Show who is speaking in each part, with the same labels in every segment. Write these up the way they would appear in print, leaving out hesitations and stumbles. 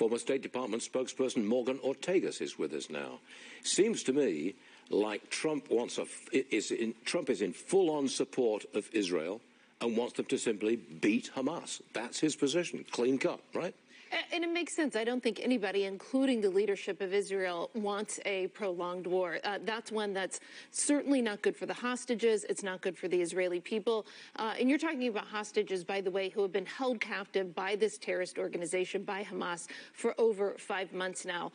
Speaker 1: Former State Department spokesperson Morgan Ortagus is with us now. Seems to me like Trump is in full-on support of Israel and wants them to simply beat Hamas. That's his position, clean cut, right?
Speaker 2: And it makes sense. I don't think anybody, including the leadership of Israel, wants a prolonged war. That's one that's certainly not good for the hostages. It's not good for the Israeli people. And you're talking about hostages, by the way, who have been held captive by this terrorist organization, by Hamas, for over 5 months now.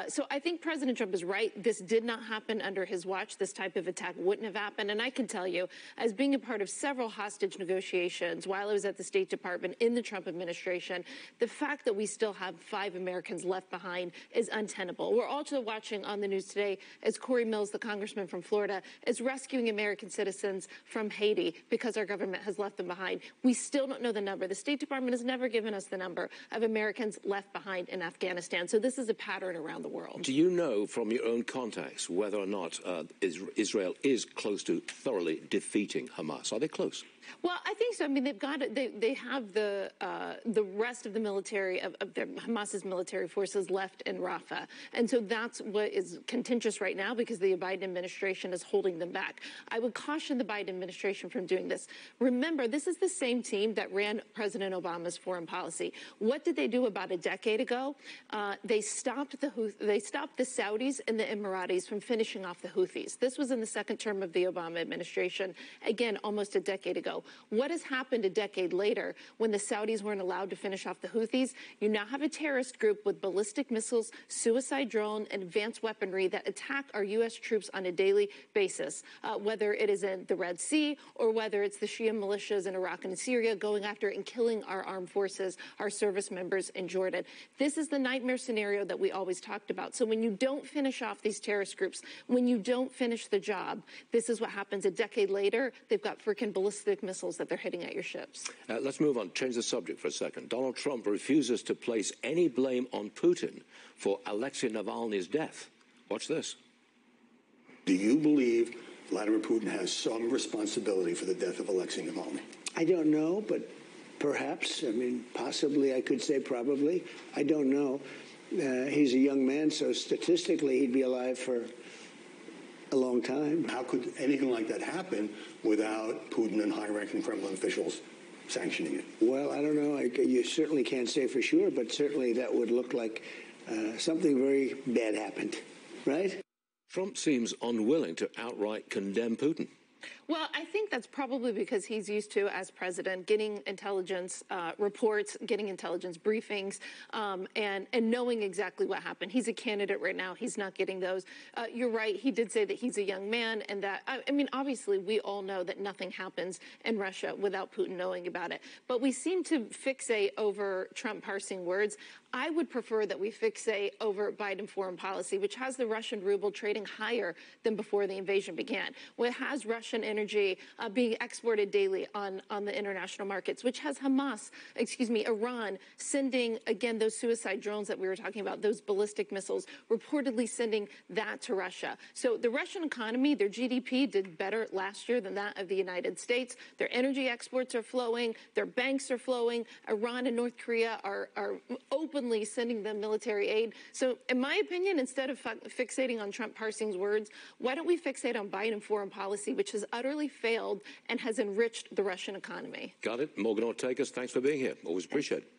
Speaker 2: So I think President Trump is right. This did not happen under his watch. This type of attack wouldn't have happened. And I can tell you, as being a part of several hostage negotiations while I was at the State Department in the Trump administration, the fact that we still have 5 Americans left behind is untenable. We're also watching on the news today as Corey Mills, the congressman from Florida, is rescuing American citizens from Haiti because our government has left them behind. We still don't know the number. The State Department has never given us the number of Americans left behind in Afghanistan. So this is a pattern around the world. Do
Speaker 1: you know from your own contacts whether or not Israel is close to thoroughly defeating Hamas? Are they close?
Speaker 2: Well, I think so. I mean, they have the rest of the military of Hamas's military forces left in Rafah, and so that's what is contentious right now because the Biden administration is holding them back. I would caution the Biden administration from doing this. Remember, this is the same team that ran President Obama's foreign policy. What did they do about a decade ago? They stopped the Saudis and the Emiratis from finishing off the Houthis. This was in the second term of the Obama administration, again, almost a decade ago. What has happened a decade later when the Saudis weren't allowed to finish off the Houthis? You now have a terrorist group with ballistic missiles, suicide drone, and advanced weaponry that attack our U.S. troops on a daily basis, whether it is in the Red Sea or whether it's the Shia militias in Iraq and Syria going after and killing our armed forces, our service members in Jordan. This is the nightmare scenario that we always talked about. So when you don't finish off these terrorist groups, when you don't finish the job, this is what happens a decade later. They've got freaking ballistic missiles that they're hitting at your ships.
Speaker 1: Let's move on. Change the subject for a second. Donald Trump refuses to place any blame on Putin for Alexei Navalny's death. Watch this.
Speaker 3: Do you believe Vladimir Putin has some responsibility for the death of Alexei Navalny?
Speaker 4: I don't know, but perhaps. I mean, possibly. I could say probably. I don't know. He's a young man, so statistically he'd be alive for a long time.
Speaker 3: How could anything like that happen without Putin and high-ranking Kremlin officials sanctioning it?
Speaker 4: Well, I don't know. You certainly can't say for sure, but certainly that would look like something very bad happened, right?
Speaker 1: Trump seems unwilling to outright condemn Putin.
Speaker 2: Well, I think that's probably because he's used to, as president, getting intelligence reports, getting intelligence briefings, and knowing exactly what happened. He's a candidate right now. He's not getting those. You're right. He did say that he's a young man and that, I mean, obviously, we all know that nothing happens in Russia without Putin knowing about it. But we seem to fixate over Trump parsing words. I would prefer that we fixate over Biden foreign policy, which has the Russian ruble trading higher than before the invasion began, which has Russian energy being exported daily on the international markets, which has Iran sending, again, those suicide drones that we were talking about, those ballistic missiles, reportedly sending that to Russia. So the Russian economy, their GDP did better last year than that of the United States. Their energy exports are flowing. Their banks are flowing. Iran and North Korea are openly sending them military aid. So in my opinion, instead of fixating on Trump parsing words, why don't we fixate on Biden foreign policy, which has utterly failed and has enriched the Russian economy?
Speaker 1: Got it. Morgan Ortagus, thanks for being here. Always appreciate it.